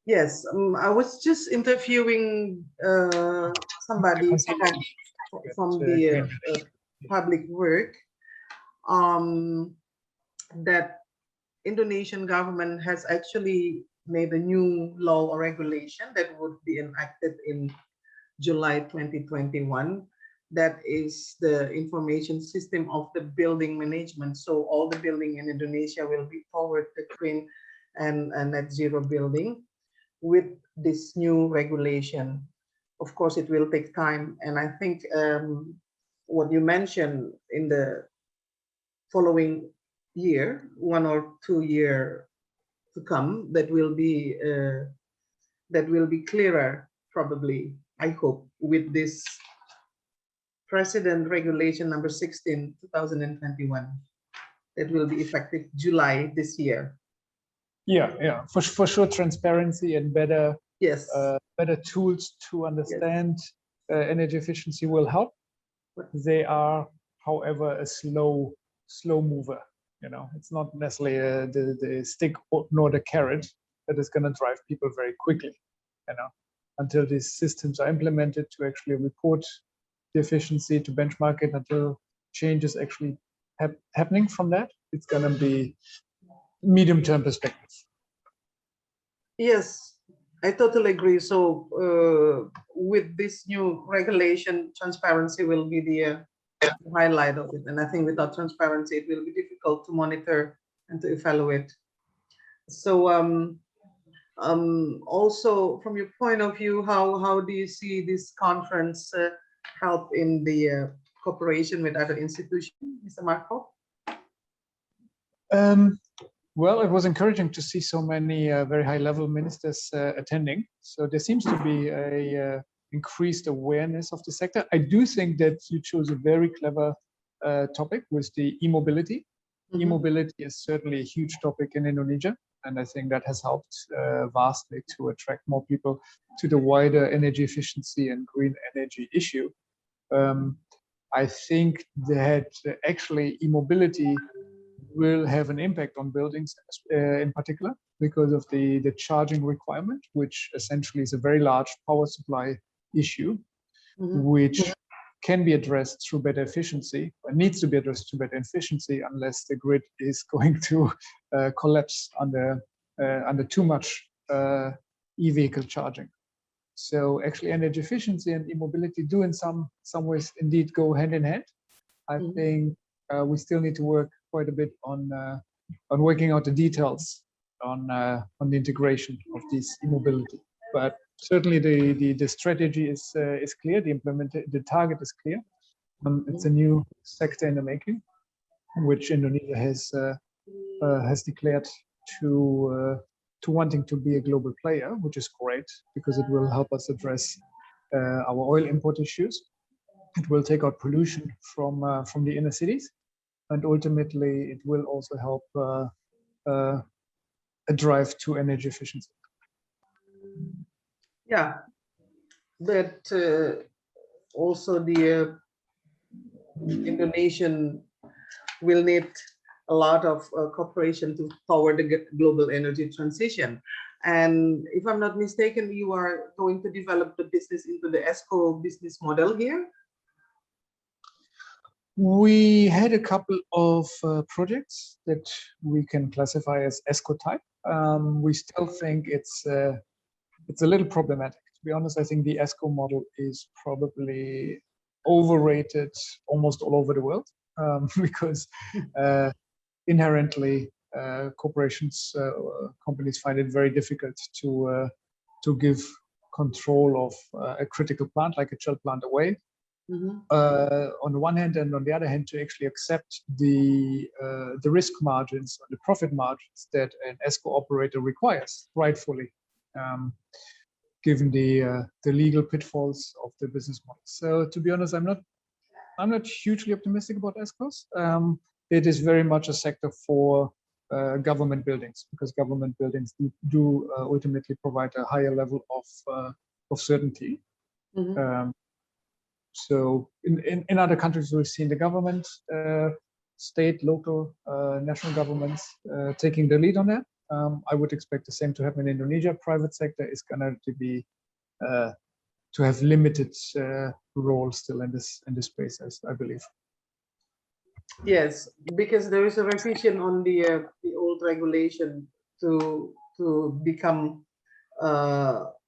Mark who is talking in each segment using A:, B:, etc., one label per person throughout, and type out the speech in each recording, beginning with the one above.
A: Yes, I was just interviewing somebody from the public work, that Indonesian government has actually made a new law or regulation that would be enacted in July 2021. That is the information system of the building management. So all the building in Indonesia will be forward the green and net zero building with this new regulation. Of course, it will take time. And I think what you mentioned in the following year, 1 or 2 years to come, that will be clearer, probably, I hope, with this President Regulation number 16, 2021, that will be effective July this year.
B: Yeah, for sure, transparency and better better tools to understand energy efficiency will help. They are, however, a slow mover. You know, it's not necessarily the stick nor the carrot that is going to drive people very quickly. You know, until these systems are implemented to actually report the efficiency, to benchmark it, until change is actually happening from that, it's going to be medium-term perspective.
A: Yes, I totally agree. So with this new regulation, transparency will be the highlight of it. And I think without transparency, it will be difficult to monitor and to evaluate. So also from your point of view, how do you see this conference help in the cooperation with other institutions, Mr. Marco?
B: Well, it was encouraging to see so many very high-level ministers attending. So there seems to be a increased awareness of the sector. I do think that you chose a very clever topic with the e-mobility. Mm-hmm. E-mobility is certainly a huge topic in Indonesia, and I think that has helped vastly to attract more people to the wider energy efficiency and green energy issue. I think that actually e-mobility will have an impact on buildings in particular because of the charging requirement, which essentially is a very large power supply issue, mm-hmm. which can be addressed through better efficiency, and needs to be addressed through better efficiency, unless the grid is going to collapse under too much e-vehicle charging. So actually energy efficiency and e-mobility do in some ways indeed go hand in hand. I mm-hmm. think we still need to work quite a bit on working out the details on the integration of this e-mobility. But certainly the strategy is clear. The target is clear. It's a new sector in the making, which Indonesia has declared to wanting to be a global player, which is great because it will help us address our oil import issues. It will take out pollution from the inner cities, and ultimately it will also help a drive to energy efficiency.
A: Yeah, but also the Indonesian will need a lot of cooperation toward the global energy transition. And if I'm not mistaken, you are going to develop the business into the ESCO business model here?
B: We had a couple of projects that we can classify as ESCO type. We still think it's a little problematic. To be honest, I think the ESCO model is probably overrated almost all over the world because inherently corporations, companies find it very difficult to give control of a critical plant like a Shell plant away. Mm-hmm. On the one hand, and on the other hand, to actually accept the risk margins or the profit margins that an ESCO operator requires, rightfully, given the legal pitfalls of the business model. So, to be honest, I'm not hugely optimistic about ESCOs. It is very much a sector for government buildings, because government buildings do ultimately provide a higher level of certainty. Mm-hmm. So in other countries, we've seen the government, state, local, national governments taking the lead on that. I would expect the same to happen in Indonesia. Private sector is going to be to have limited role still in this space, as I believe.
A: Yes, because there is a revision on the old regulation to become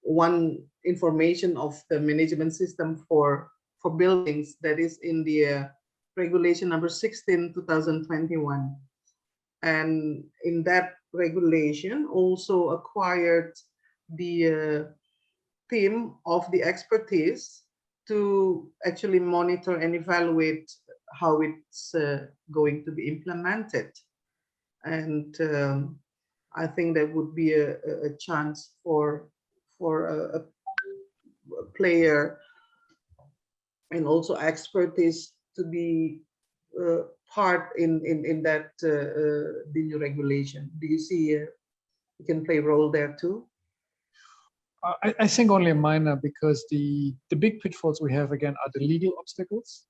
A: one information of the management system for buildings, that is in the regulation number 16 2021, and in that regulation also acquired the team of the expertise to actually monitor and evaluate how it's going to be implemented. And I think that would be a chance for a player and also expertise to be part in that the new regulation. Do you see you can play a role there too?
B: I think only a minor, because the big pitfalls we have again are the legal obstacles.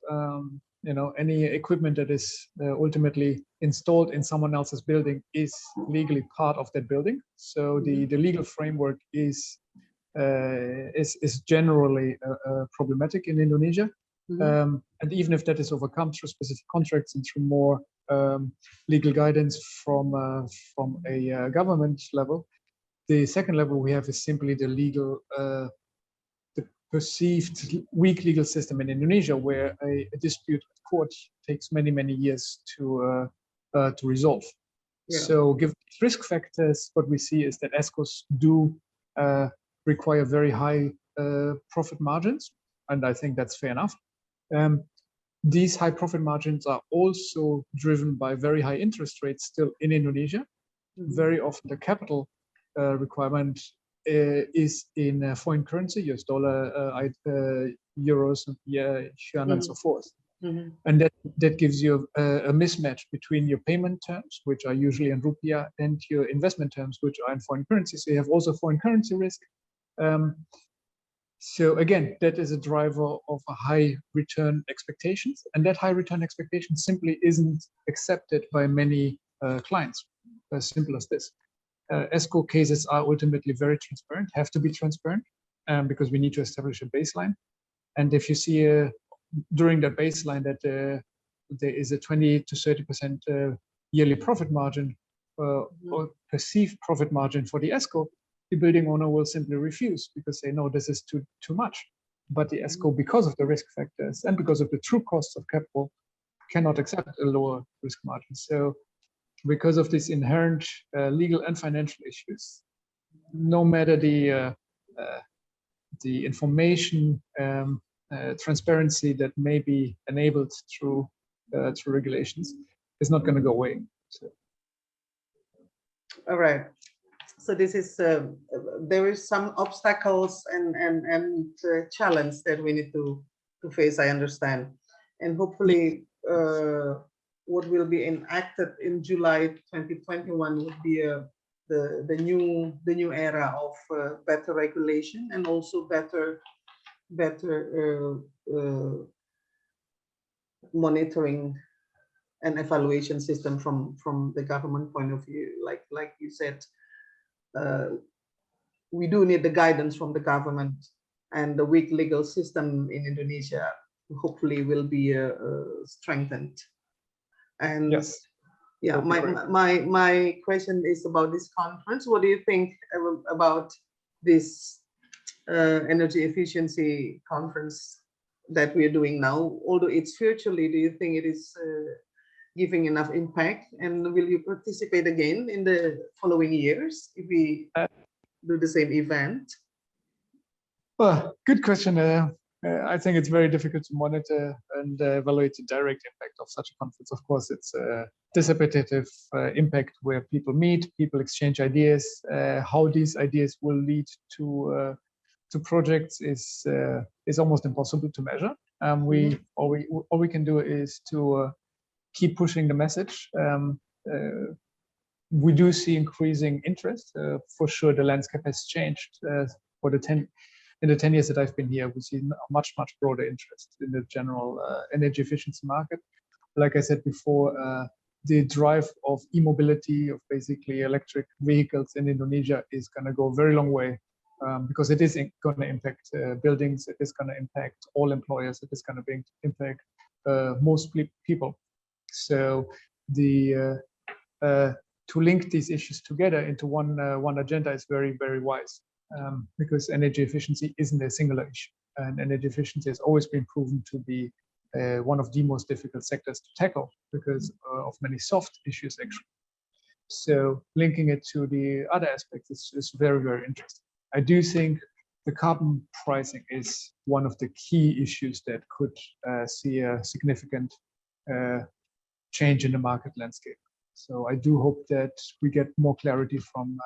B: You know, any equipment that is ultimately installed in someone else's building is legally part of that building. So the legal framework is generally problematic in Indonesia. And even if that is overcome through specific contracts and through more legal guidance from a government level, the second level we have is simply the legal, the perceived weak legal system in Indonesia, where a dispute at court takes many years to resolve. Yeah. So, given these risk factors, what we see is that ESCOs do require very high profit margins, and I think that's fair enough. These high profit margins are also driven by very high interest rates still in Indonesia. Very often the capital requirement is in foreign currency, US dollar, euros, yuan, and so forth. And that gives you a mismatch between your payment terms, which are usually in rupiah, and your investment terms, which are in foreign currency. So you have also foreign currency risk. So again, that is a driver of a high return expectations, and that high return expectation simply isn't accepted by many clients. As simple as this. ESCO cases are ultimately very transparent, have to be transparent, because we need to establish a baseline. And if you see during that baseline that there is a 20 to 30% yearly profit margin or perceived profit margin for the ESCO, the building owner will simply refuse because they know this is too much. But the ESCO, because of the risk factors and because of the true costs of capital, cannot accept a lower risk margin. So because of these inherent legal and financial issues, no matter the information transparency that may be enabled through regulations, is not going to go away. So.
A: All right. So this is there is some obstacles and challenge that we need to face. I understand, and hopefully what will be enacted in July 2021 would be the new era of better regulation and also better monitoring and evaluation system from the government point of view. Like you said, we do need the guidance from the government, and the weak legal system in Indonesia hopefully will be strengthened. And yes, yeah, my question is about this conference. What do you think about this energy efficiency conference that we are doing now? Although it's virtually, do you think it is giving enough impact, and will you participate again in the following years if we do the same event?
B: Well, good question. I think it's very difficult to monitor and evaluate the direct impact of such a conference. Of course, it's a dissipative impact where people meet, people exchange ideas. How these ideas will lead to projects is almost impossible to measure. All we can do is to keep pushing the message. We do see increasing interest. For sure, the landscape has changed in the 10 years that I've been here. We see a much broader interest in the general energy efficiency market. Like I said before, the drive of e-mobility, of basically electric vehicles in Indonesia is going to go a very long way, because it is going to impact buildings, it is going to impact all employers, it is going to impact most people. So to link these issues together into one agenda is very, very wise, because energy efficiency isn't a singular issue, and energy efficiency has always been proven to be one of the most difficult sectors to tackle because of many soft issues, actually. So linking it to the other aspects is very, very interesting. I do think the carbon pricing is one of the key issues that could see a significant change in the market landscape. So I do hope that we get more clarity from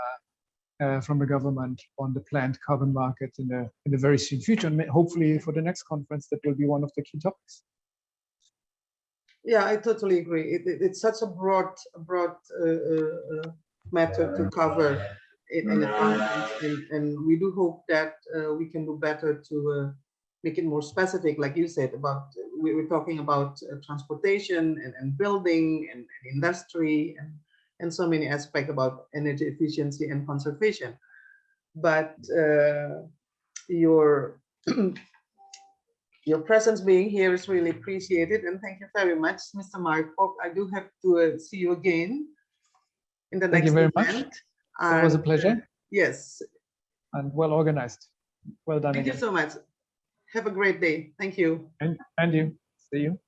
B: the government on the planned carbon market in the very soon future, and hopefully for the next conference that will be one of the key topics.
A: Yeah, I totally agree. It's such a broad matter to cover in a conference, and we do hope that we can do better to make it more specific, like you said, about we were talking about transportation and building and industry and so many aspects about energy efficiency and conservation. But your presence being here is really appreciated, and thank you very much, Mr. Marc. I do have to see you again in the next event. Thank you very much.
B: It was a pleasure.
A: Yes.
B: And well organized. Well done.
A: Thank you so much. Have a great day. Thank you.
B: And you. See you.